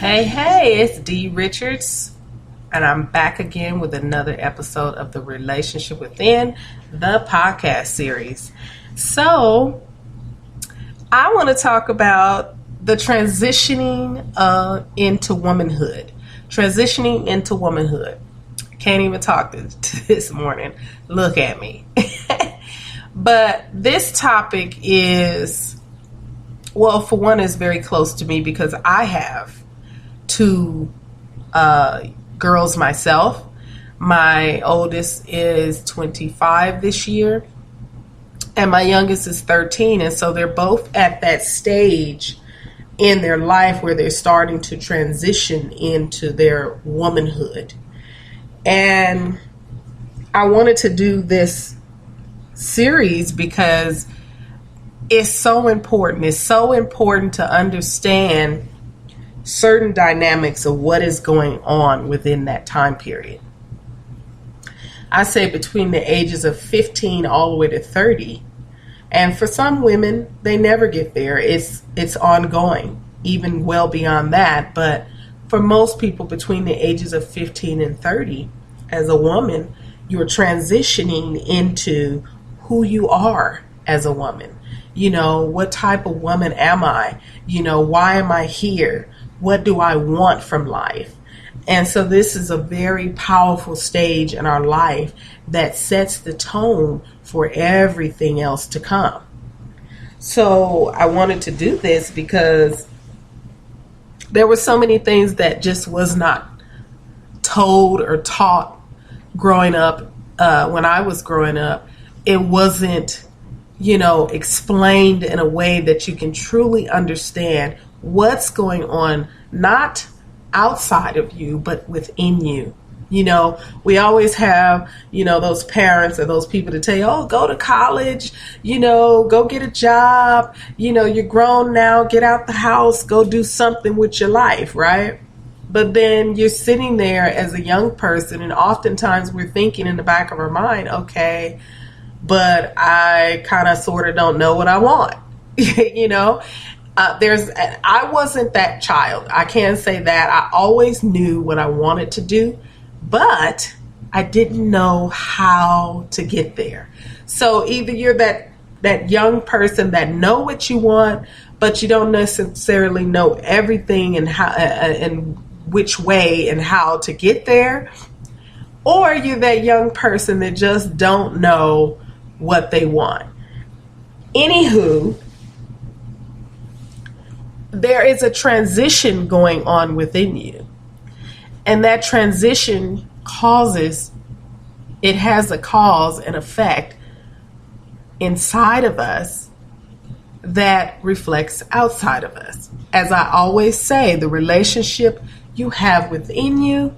Hey, it's Dee Richards, and I'm back again with another episode of the Relationship Within, the podcast series. So, I want to talk about the transitioning into womanhood. Transitioning into womanhood. Can't even talk this morning. Look at me. But this topic is, well, for one, is very close to me because I have two girls myself. My oldest is 25 this year, and my youngest is 13. And so they're both at that stage in their life where they're starting to transition into their womanhood. And I wanted to do this series because it's so important. It's so important to understand certain dynamics of what is going on within that time period. I say between the ages of 15 all the way to 30. And for some women, they never get there. It's ongoing, even well beyond that. But for most people between the ages of 15 and 30, as a woman, you're transitioning into who you are as a woman. You know, what type of woman am I? You know, why am I here? What do I want from life? And so this is a very powerful stage in our life that sets the tone for everything else to come. So I wanted to do this because there were so many things that just was not told or taught growing up. When I was growing up, it wasn't, explained in a way that you can truly understand what's going on, not outside of you, but within you. We always have, those parents or those people to tell you, oh, go to college, go get a job, you're grown now, get out the house, go do something with your life, right? But then you're sitting there as a young person, and oftentimes we're thinking in the back of our mind, okay, but I kind of sort of don't know what I want, I wasn't that child. I can say that. I always knew what I wanted to do, but I didn't know how to get there. So either you're that young person that know what you want, but you don't necessarily know everything and how and which way and how to get there, or you're that young person that just don't know what they want. Anywho, there is a transition going on within you. And that transition has a cause and effect inside of us that reflects outside of us. As I always say, the relationship you have within you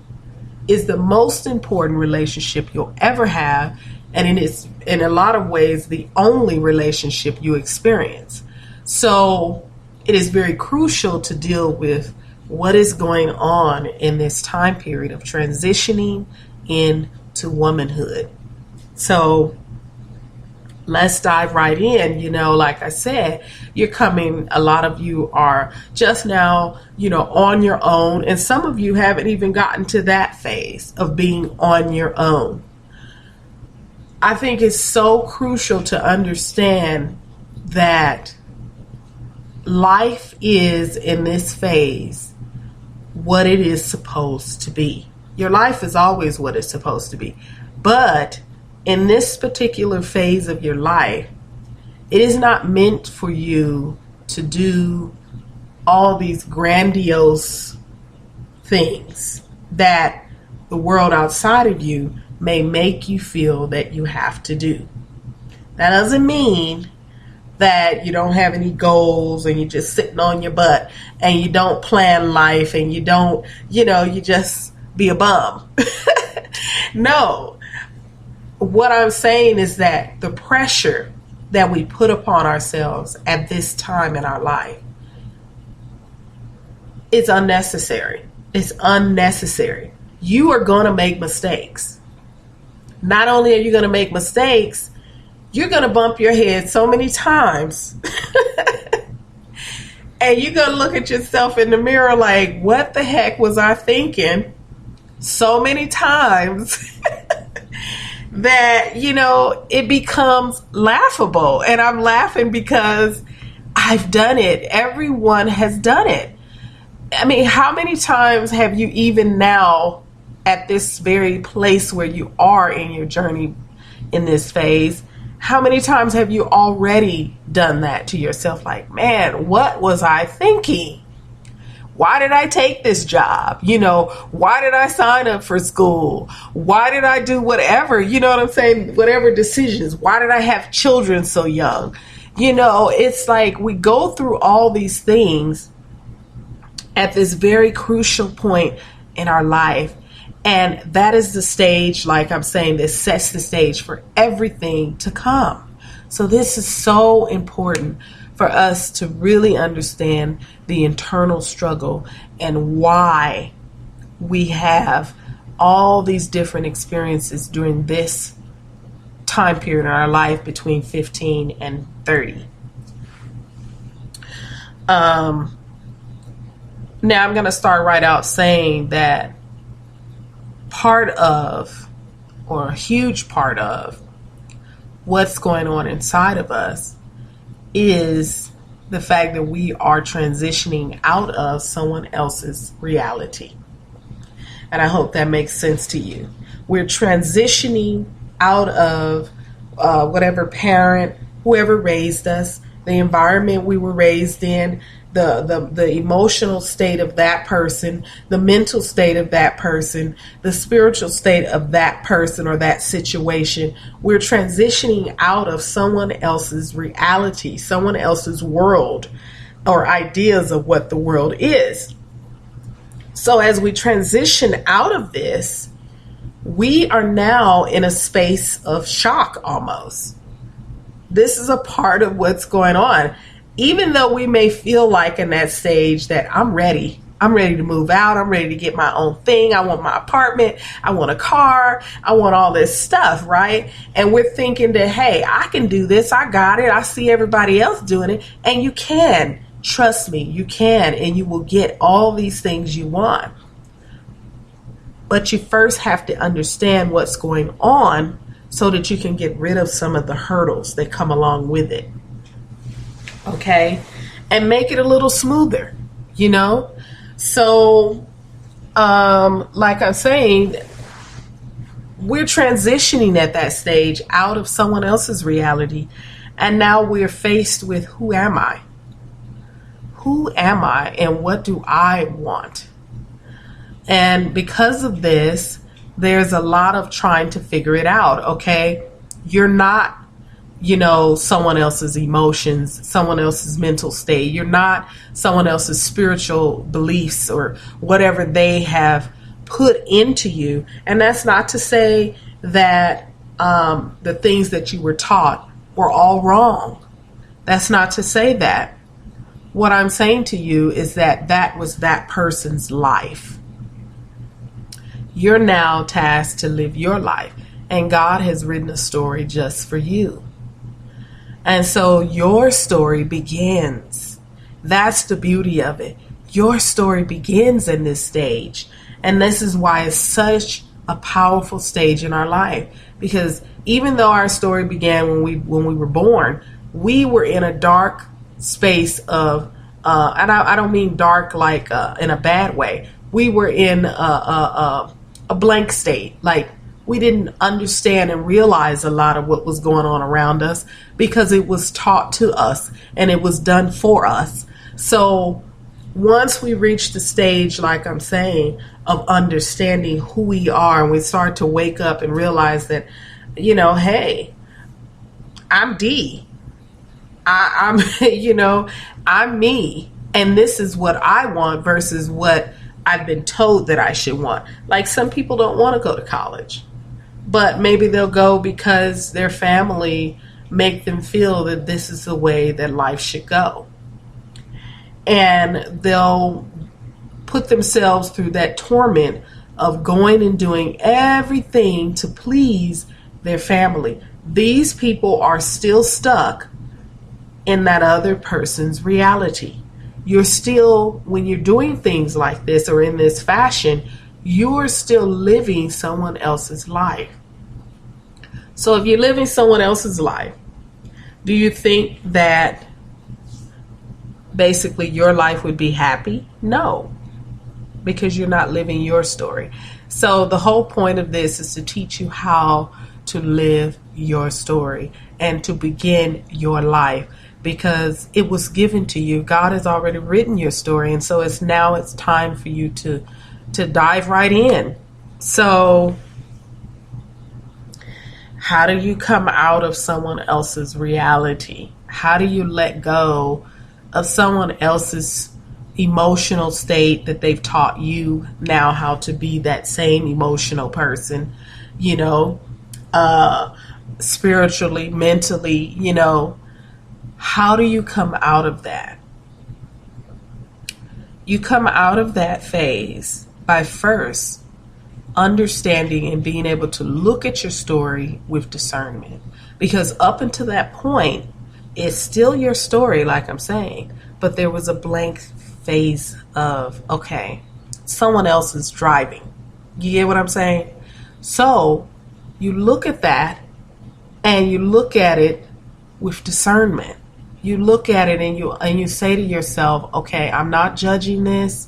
is the most important relationship you'll ever have. And it is, in a lot of ways, the only relationship you experience. So it is very crucial to deal with what is going on in this time period of transitioning into womanhood. So let's dive right in. Like I said, a lot of you are just now, on your own. And some of you haven't even gotten to that phase of being on your own. I think it's so crucial to understand that life is, in this phase, what it is supposed to be. Your life is always what it's supposed to be. But in this particular phase of your life, it is not meant for you to do all these grandiose things that the world outside of you may make you feel that you have to do. That doesn't mean that you don't have any goals and you're just sitting on your butt and you don't plan life and you don't, you just be a bum. No. What I'm saying is that the pressure that we put upon ourselves at this time in our life is unnecessary. It's unnecessary. You are going to make mistakes. Not only are you going to make mistakes, you're going to bump your head so many times And you're going to look at yourself in the mirror like, what the heck was I thinking so many times that, it becomes laughable. And I'm laughing because I've done it. Everyone has done it. I mean, how many times have you, even now at this very place where you are in your journey in this phase, how many times have you already done that to yourself? Like, man, what was I thinking? Why did I take this job? Why did I sign up for school? Why did I do whatever? You know what I'm saying? Whatever decisions. Why did I have children so young? It's like we go through all these things at this very crucial point in our life. And that is the stage, like I'm saying, that sets the stage for everything to come. So this is so important for us to really understand the internal struggle and why we have all these different experiences during this time period in our life between 15 and 30. Now I'm going to start right out saying that part of, or a huge part of, what's going on inside of us is the fact that we are transitioning out of someone else's reality. And I hope that makes sense to you. We're transitioning out of whatever parent, whoever raised us, the environment we were raised in, the emotional state of that person, the mental state of that person, the spiritual state of that person or that situation. We're transitioning out of someone else's reality, someone else's world, or ideas of what the world is. So as we transition out of this, we are now in a space of shock almost. This is a part of what's going on. Even though we may feel like in that stage that I'm ready to move out, I'm ready to get my own thing, I want my apartment, I want a car, I want all this stuff, right? And we're thinking that, hey, I can do this, I got it, I see everybody else doing it, and you can. Trust me, you can, and you will get all these things you want. But you first have to understand what's going on so that you can get rid of some of the hurdles that come along with it. Okay? And make it a little smoother, So, like I'm saying, we're transitioning at that stage out of someone else's reality. And now we're faced with, who am I? Who am I and what do I want? And because of this, there's a lot of trying to figure it out, okay? You're not, someone else's emotions, someone else's mental state. You're not someone else's spiritual beliefs or whatever they have put into you. And that's not to say that the things that you were taught were all wrong. That's not to say that. What I'm saying to you is that that was that person's life. You're now tasked to live your life, and God has written a story just for you. And so your story begins. That's the beauty of it. Your story begins in this stage. And this is why it's such a powerful stage in our life. Because even though our story began when we were born, we were in a dark space of, and I don't mean dark like in a bad way. We were in a blank state. Like, we didn't understand and realize a lot of what was going on around us because it was taught to us and it was done for us. So once we reach the stage, like I'm saying, of understanding who we are, and we start to wake up and realize that, hey, I'm Dee. I'm I'm me, and this is what I want versus what I've been told that I should want. Like, some people don't want to go to college, but maybe they'll go because their family make them feel that this is the way that life should go. And they'll put themselves through that torment of going and doing everything to please their family. These people are still stuck in that other person's reality. you're still, when you're doing things like this or in this fashion, you're still living someone else's life. So if you're living someone else's life, do you think that basically your life would be happy? No, because you're not living your story. So the whole point of this is to teach you how to live your story and to begin your life, because it was given to you. God has already written your story, and so it's time for you to dive right in. So how do you come out of someone else's reality? How do you let go of someone else's emotional state that they've taught you now how to be that same emotional person, spiritually, mentally, how do you come out of that? You come out of that phase by first understanding and being able to look at your story with discernment. Because up until that point, it's still your story, like I'm saying, but there was a blank phase of, okay, someone else is driving. You get what I'm saying? So you look at that and you look at it with discernment. You look at it and you say to yourself, okay, I'm not judging this,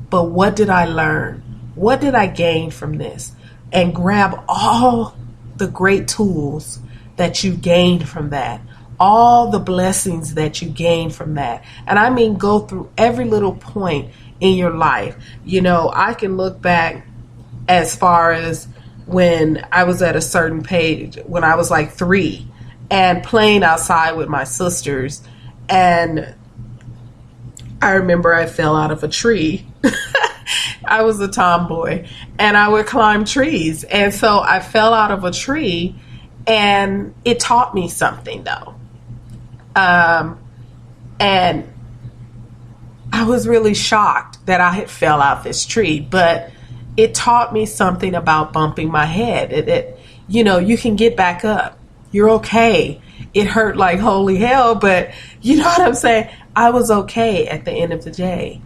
but what did I learn? What did I gain from this? And grab all the great tools that you gained from that, all the blessings that you gained from that. And I mean, go through every little point in your life. I can look back as far as when I was at a certain page, when I was like 3 and playing outside with my sisters. And I remember I fell out of a tree. I was a tomboy and I would climb trees. And so I fell out of a tree, and it taught me something though. And I was really shocked that I had fell out this tree, but it taught me something about bumping my head. You can get back up. You're okay. It hurt like holy hell, but you know what I'm saying? I was okay at the end of the day.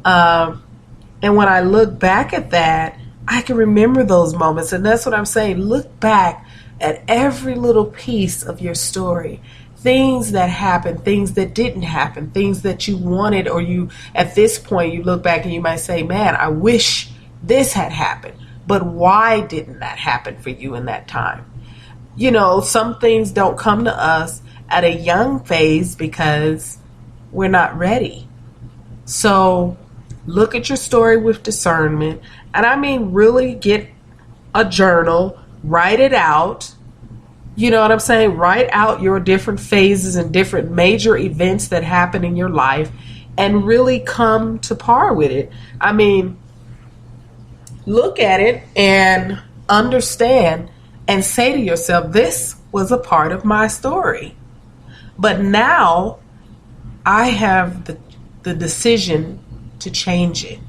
And when I look back at that, I can remember those moments. And that's what I'm saying. Look back at every little piece of your story. Things that happened, things that didn't happen, things that you wanted, or you, at this point, you look back and you might say, man, I wish this had happened. But why didn't that happen for you in that time? Some things don't come to us at a young phase because we're not ready. So look at your story with discernment. And I mean, really get a journal, write it out. You know what I'm saying? Write out your different phases and different major events that happen in your life and really come to par with it. I mean, look at it and understand and say to yourself, this was a part of my story. But now I have the decision to change it.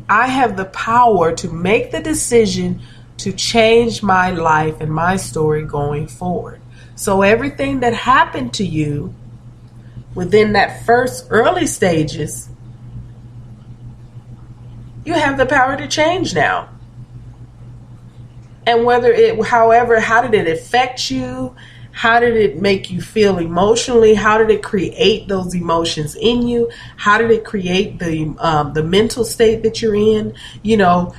I have the power to make the decision to change my life and my story going forward. So everything that happened to you within that first early stages, you have the power to change now. And how did it affect you? How did it make you feel emotionally? How did it create those emotions in you? How did it create the mental state that you're in?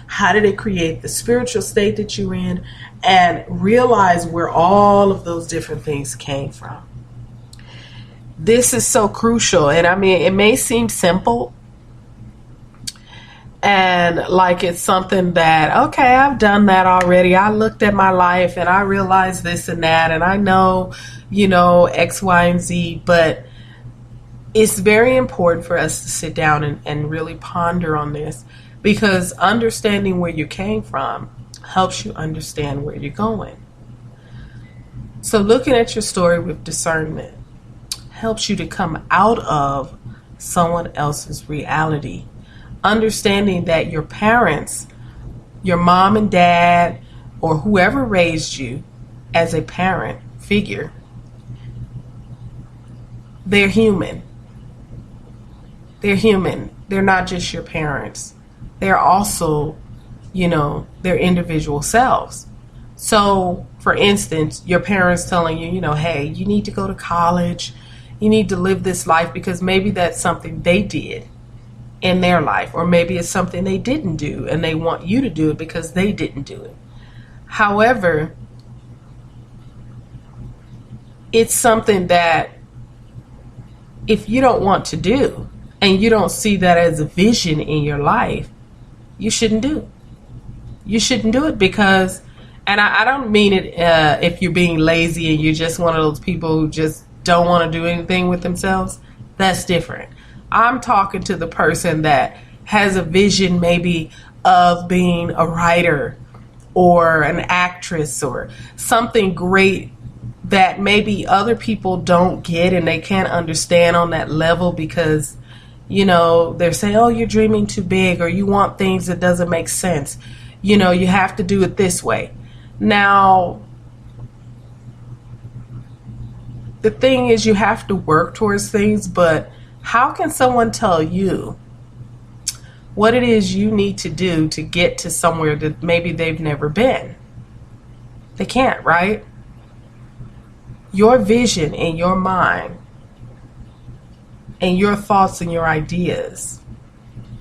How did it create the spiritual state that you're in? And realize where all of those different things came from. This is so crucial. And I mean, it may seem simple and like it's something that, okay, I've done that already. I looked at my life and I realized this and that, and I know, X, Y, and Z, but it's very important for us to sit down and really ponder on this, because understanding where you came from helps you understand where you're going. So looking at your story with discernment helps you to come out of someone else's reality. Understanding that your parents, your mom and dad, or whoever raised you as a parent figure, they're human. They're human. They're not just your parents. They're also, their individual selves. So, for instance, your parents telling you, hey, you need to go to college. You need to live this life because maybe that's something they did in their life, or maybe it's something they didn't do and they want you to do it because they didn't do it. However, it's something that if you don't want to do and you don't see that as a vision in your life, you shouldn't do it. You shouldn't do it because, and I don't mean it if you're being lazy and you're just one of those people who just don't want to do anything with themselves. That's different. I'm talking to the person that has a vision maybe of being a writer or an actress or something great that maybe other people don't get and they can't understand on that level because, they're saying, oh, you're dreaming too big or you want things that doesn't make sense. You have to do it this way. Now, the thing is you have to work towards things, but how can someone tell you what it is you need to do to get to somewhere that maybe they've never been? They can't, right? Your vision in your mind and your thoughts and your ideas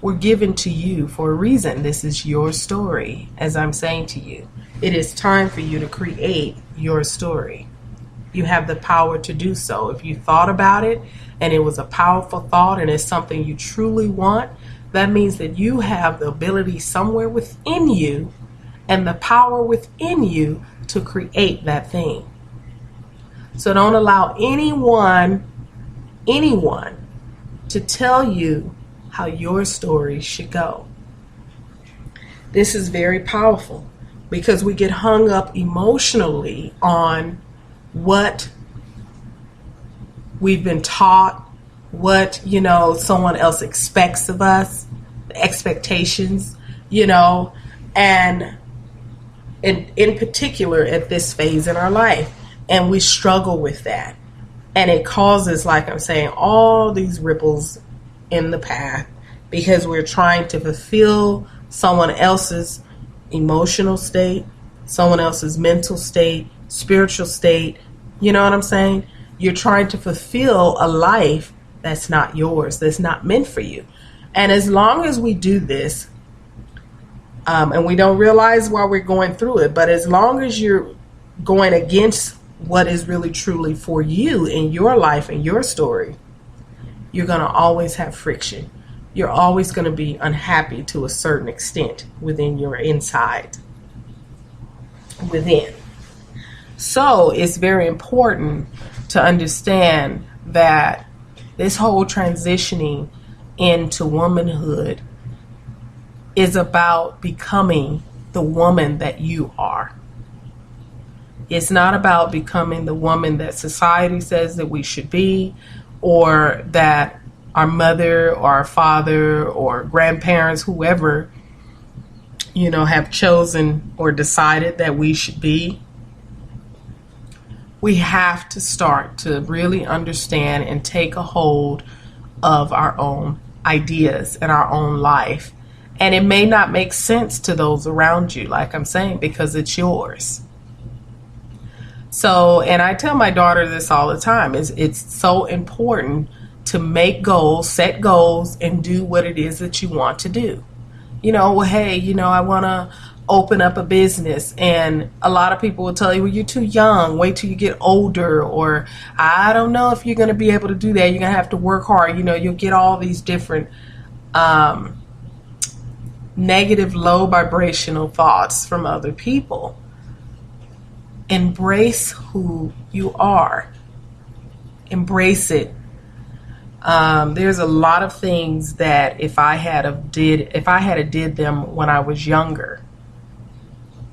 were given to you for a reason. This is your story, as I'm saying to you. It is time for you to create your story. You have the power to do so. If you thought about it and it was a powerful thought and it's something you truly want, that means that you have the ability somewhere within you and the power within you to create that thing. So don't allow anyone to tell you how your story should go. This is very powerful because we get hung up emotionally on what we've been taught, what, someone else expects of us, the expectations, and in particular at this phase in our life. And we struggle with that. And it causes, like I'm saying, all these ripples in the path because we're trying to fulfill someone else's emotional state, someone else's mental state, spiritual state. You know what I'm saying? You're trying to fulfill a life that's not yours, that's not meant for you. And as long as we do this, and we don't realize why we're going through it, but as long as you're going against what is really truly for you in your life and your story, you're going to always have friction. You're always going to be unhappy to a certain extent within your inside. Within. So it's very important to understand that this whole transitioning into womanhood is about becoming the woman that you are. It's not about becoming the woman that society says that we should be, or that our mother or our father or grandparents, whoever, have chosen or decided that we should be. We have to start to really understand and take a hold of our own ideas and our own life. And it may not make sense to those around you, like I'm saying, because it's yours. So, and I tell my daughter this all the time, it's so important to make goals, set goals, and do what it is that you want to do. Hey, I want to open up a business, and a lot of people will tell you, well, you're too young, wait till you get older, or I don't know if you're going to be able to do that, you're going to have to work hard. You'll get all these different negative, low vibrational thoughts from other people. Embrace who you are. Embrace it. There's a lot of things that if I had did them when I was younger,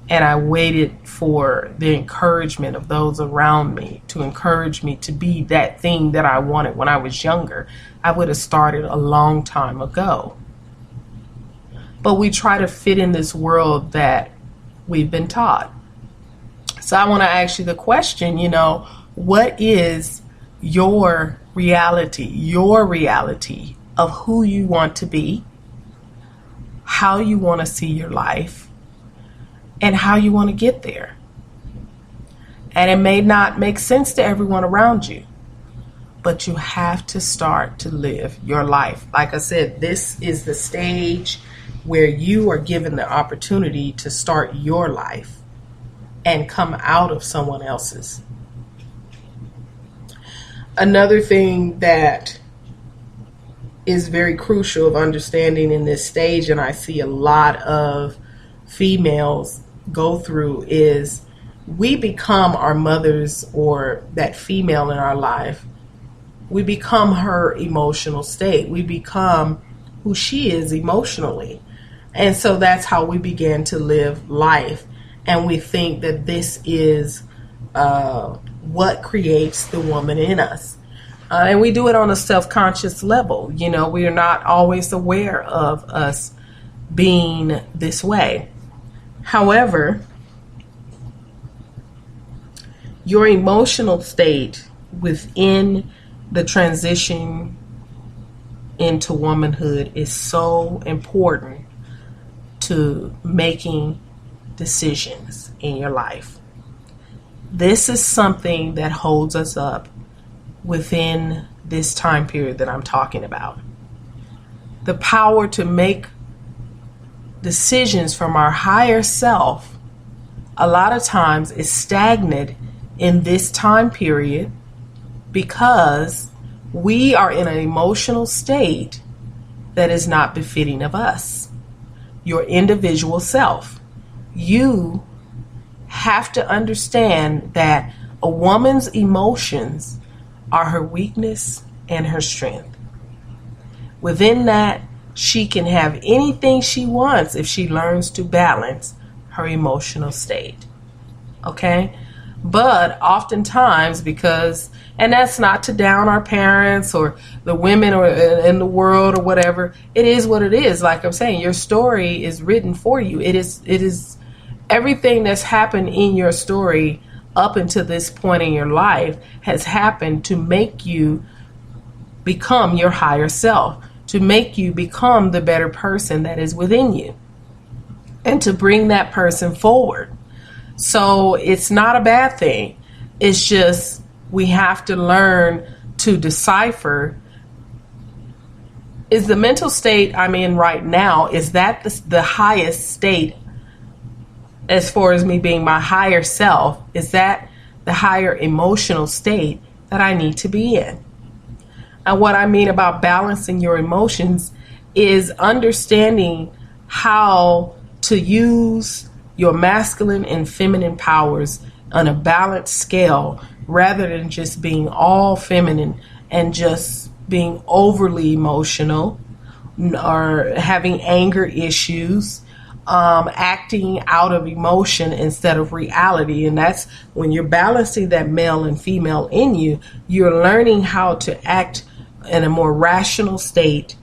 and I waited for the encouragement of those around me to encourage me to be that thing that I wanted when I was younger, I would have started a long time ago. But we try to fit in this world that we've been taught. So I want to ask you the question, what is your reality of who you want to be, how you want to see your life, and how you want to get there. And it may not make sense to everyone around you, but you have to start to live your life. Like I said, this is the stage where you are given the opportunity to start your life and come out of someone else's. Another thing that is very crucial of understanding in this stage, and I see a lot of females go through, is we become our mothers or that female in our life. We become her emotional state. We become who she is emotionally. And so that's how we begin to live life. And we think that this is what creates the woman in us. And we do it on a self-conscious level. You know, we are not always aware of us being this way. However, your emotional state within the transition into womanhood is so important to making decisions in your life. This is something that holds us up within this time period that I'm talking about. The power to make decisions from our higher self a lot of times is stagnant in this time period because we are in an emotional state that is not befitting of us, your individual self. You have to understand that a woman's emotions are her weakness and her strength. Within that, she can have anything she wants if she learns to balance her emotional state. Okay? But oftentimes, and that's not to down our parents or the women or in the world or whatever, it is what it is. Like I'm saying, your story is written for you. It is everything that's happened in your story up until this point in your life has happened to make you become your higher self, to make you become the better person that is within you, and to bring that person forward. So it's not a bad thing. It's just we have to learn to decipher, is the mental state I'm in right now, is that the highest state as far as me being my higher self? Is that the higher emotional state that I need to be in? And what I mean about balancing your emotions is understanding how to use your masculine and feminine powers on a balanced scale rather than just being all feminine and just being overly emotional or having anger issues, acting out of emotion instead of reality. And that's when you're balancing that male and female in you, you're learning how to act in a more rational state,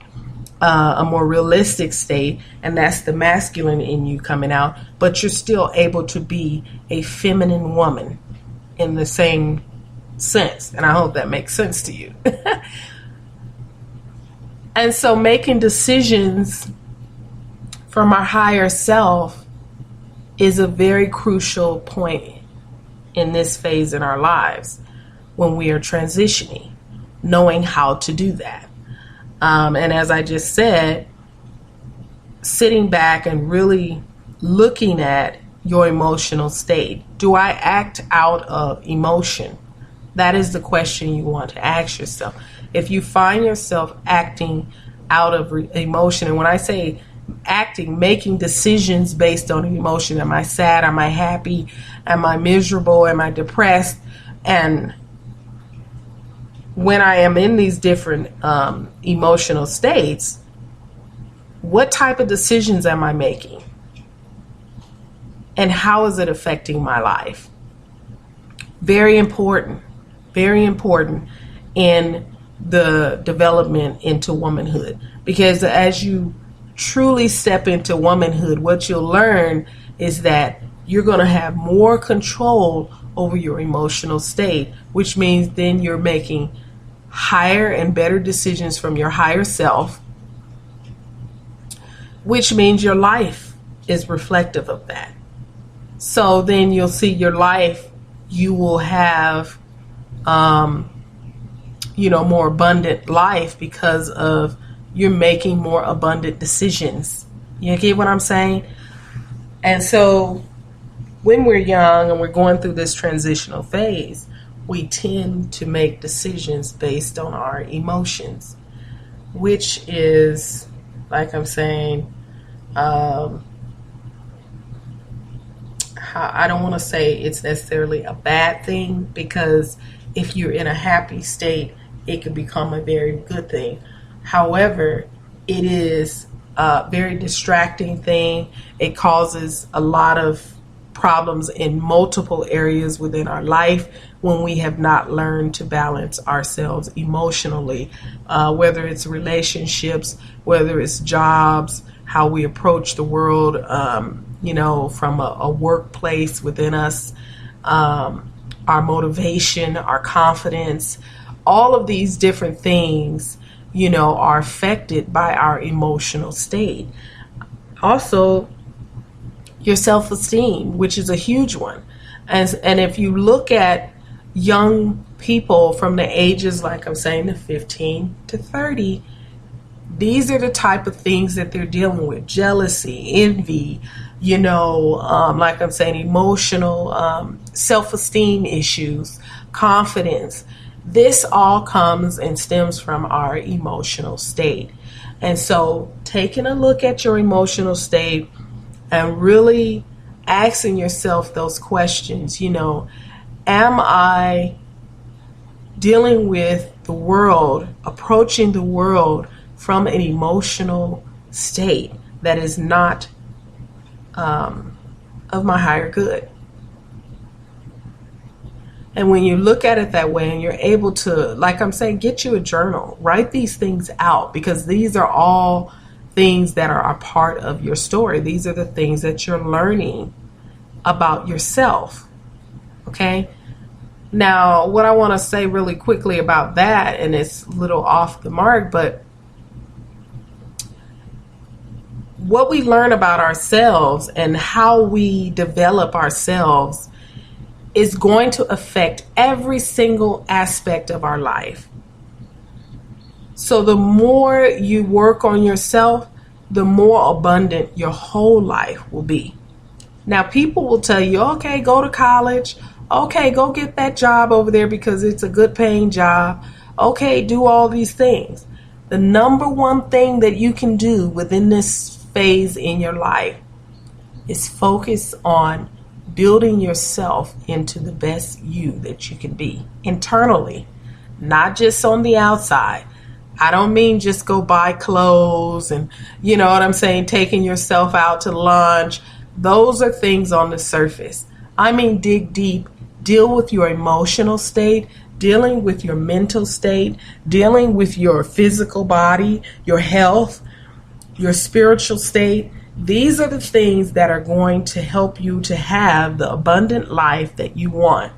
a more realistic state, and that's the masculine in you coming out, but you're still able to be a feminine woman in the same sense. And I hope that makes sense to you. And so making decisions from our higher self is a very crucial point in this phase in our lives when we are transitioning, knowing how to do that. And as I just said, sitting back and really looking at your emotional state. Do I act out of emotion? That is the question you want to ask yourself. If you find yourself acting out of emotion, and when I say acting, making decisions based on emotion, am I sad? Am I happy? Am I miserable? Am I depressed? And when I am in these different emotional states, what type of decisions am I making? And how is it affecting my life? Very important in the development into womanhood. Because as you truly step into womanhood, what you'll learn is that you're going to have more control over your emotional state, which means then you're making higher and better decisions from your higher self, which means your life is reflective of that. So then you'll see your life, you will have, more abundant life because of you're making more abundant decisions. You get what I'm saying? And so when we're young and we're going through this transitional phase, we tend to make decisions based on our emotions, which is, like I'm saying, I don't want to say it's necessarily a bad thing, because if you're in a happy state, it can become a very good thing. However, it is a very distracting thing. It causes a lot of problems in multiple areas within our life when we have not learned to balance ourselves emotionally, whether it's relationships, whether it's jobs, how we approach the world, from a workplace within us, our motivation, our confidence, all of these different things, are affected by our emotional state. Also, your self-esteem, which is a huge one. And if you look at young people from the ages, like I'm saying, of 15 to 30, these are the type of things that they're dealing with: jealousy, envy, like I'm saying, emotional, self-esteem issues, confidence. This all comes and stems from our emotional state. And so taking a look at your emotional state and really asking yourself those questions, am I dealing with the world, approaching the world from an emotional state that is not of my higher good? And when you look at it that way and you're able to, like I'm saying, get you a journal, write these things out, because these are all things that are a part of your story. These are the things that you're learning about yourself. Okay? Now, what I want to say really quickly about that, and it's a little off the mark, but what we learn about ourselves and how we develop ourselves is going to affect every single aspect of our life. So the more you work on yourself, the more abundant your whole life will be. Now, people will tell you, okay, go to college. Okay, go get that job over there because it's a good paying job. Okay, do all these things. The number one thing that you can do within this phase in your life is focus on building yourself into the best you that you can be internally, not just on the outside. I don't mean just go buy clothes and, you know what I'm saying, taking yourself out to lunch. Those are things on the surface. I mean, dig deep, deal with your emotional state, dealing with your mental state, dealing with your physical body, your health, your spiritual state. These are the things that are going to help you to have the abundant life that you want.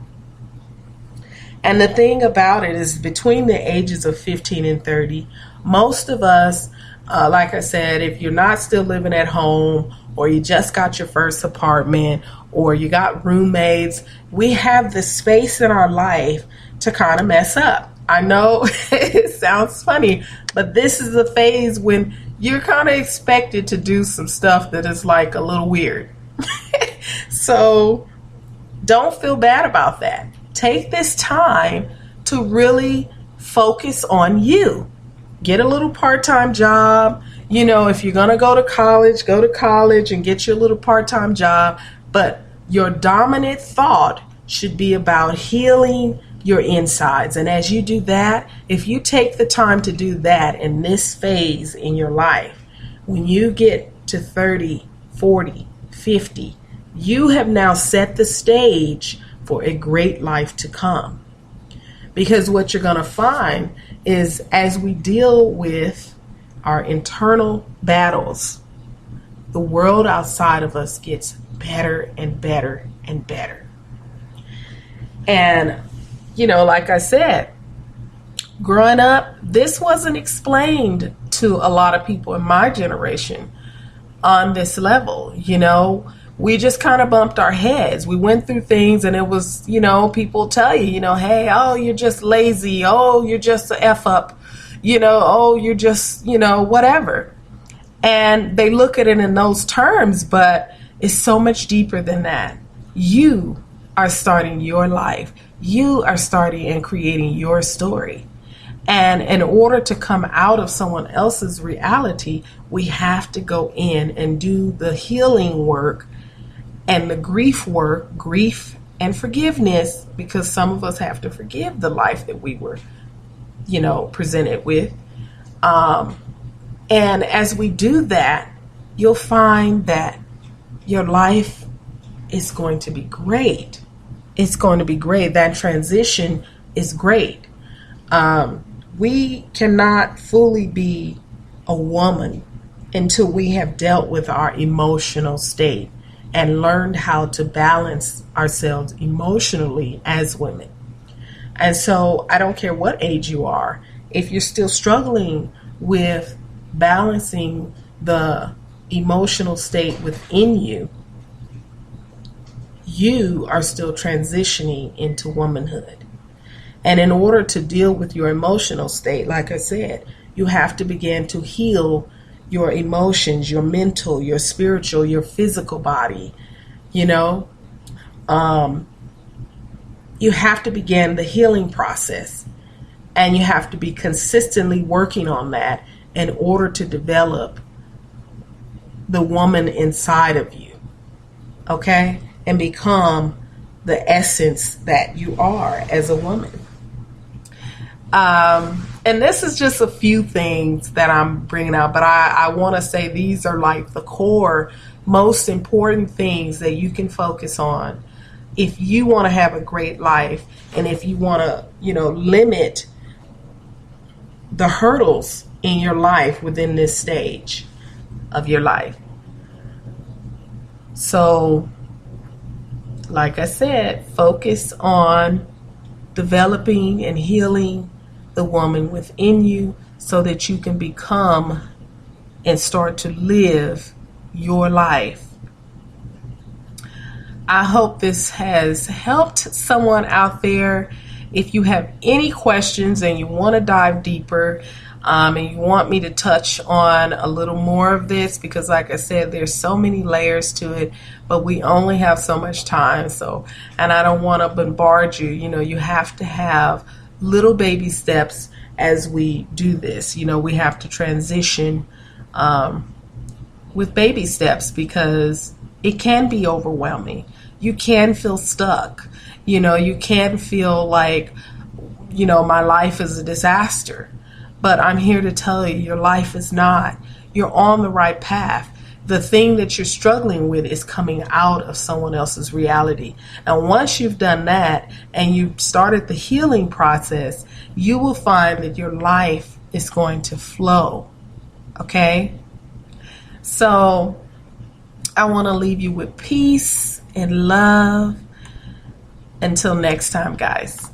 And the thing about it is, between the ages of 15 and 30, most of us, like I said, if you're not still living at home, or you just got your first apartment, or you got roommates, we have the space in our life to kind of mess up. I know it sounds funny, but this is a phase when you're kind of expected to do some stuff that is like a little weird. So don't feel bad about that. Take this time to really focus on you. Get a little part-time job. You know, if you're going to go to college and get your little part-time job. But your dominant thought should be about healing your insides. And as you do that, if you take the time to do that in this phase in your life, when you get to 30, 40, 50, you have now set the stage for a great life to come. Because what you're going to find is, as we deal with our internal battles, the world outside of us gets better and better and better. And, you know, like I said, Growing up, this wasn't explained to a lot of people in my generation on this level. We just kind of bumped our heads. We went through things and it was, people tell you, hey, oh, you're just lazy. Oh, you're just a F up. Oh, you're just, whatever. And they look at it in those terms, but it's so much deeper than that. You are starting your life. You are starting and creating your story. And in order to come out of someone else's reality, we have to go in and do the healing work and the grief work, grief and forgiveness, because some of us have to forgive the life that we were, presented with. And as we do that, you'll find that your life is going to be great. It's going to be great. That transition is great. We cannot fully be a woman until we have dealt with our emotional state and learned how to balance ourselves emotionally as women. And so I don't care what age you are, if you're still struggling with balancing the emotional state within you, you are still transitioning into womanhood. And in order to deal with your emotional state, like I said, you have to begin to heal your emotions, your mental, your spiritual, your physical body. You have to begin the healing process, and you have to be consistently working on that in order to develop the woman inside of you, okay? And become the essence that you are as a woman. And this is just a few things that I'm bringing out, but I want to say these are like the core, most important things that you can focus on if you want to have a great life, and if you want to, limit the hurdles in your life within this stage of your life. So, like I said, focus on developing and healing the woman within you so that you can become and start to live your life. I hope this has helped someone out there. If you have any questions and you want to dive deeper, and you want me to touch on a little more of this, because like I said, there's so many layers to it, but we only have so much time. And I don't want to bombard you. You have to have little baby steps as we do this. We have to transition with baby steps, because it can be overwhelming. You can feel stuck. You can feel like, my life is a disaster. But I'm here to tell you, your life is not. You're on the right path. The thing that you're struggling with is coming out of someone else's reality. And once you've done that and you've started the healing process, you will find that your life is going to flow. Okay? So I want to leave you with peace and love. Until next time, guys.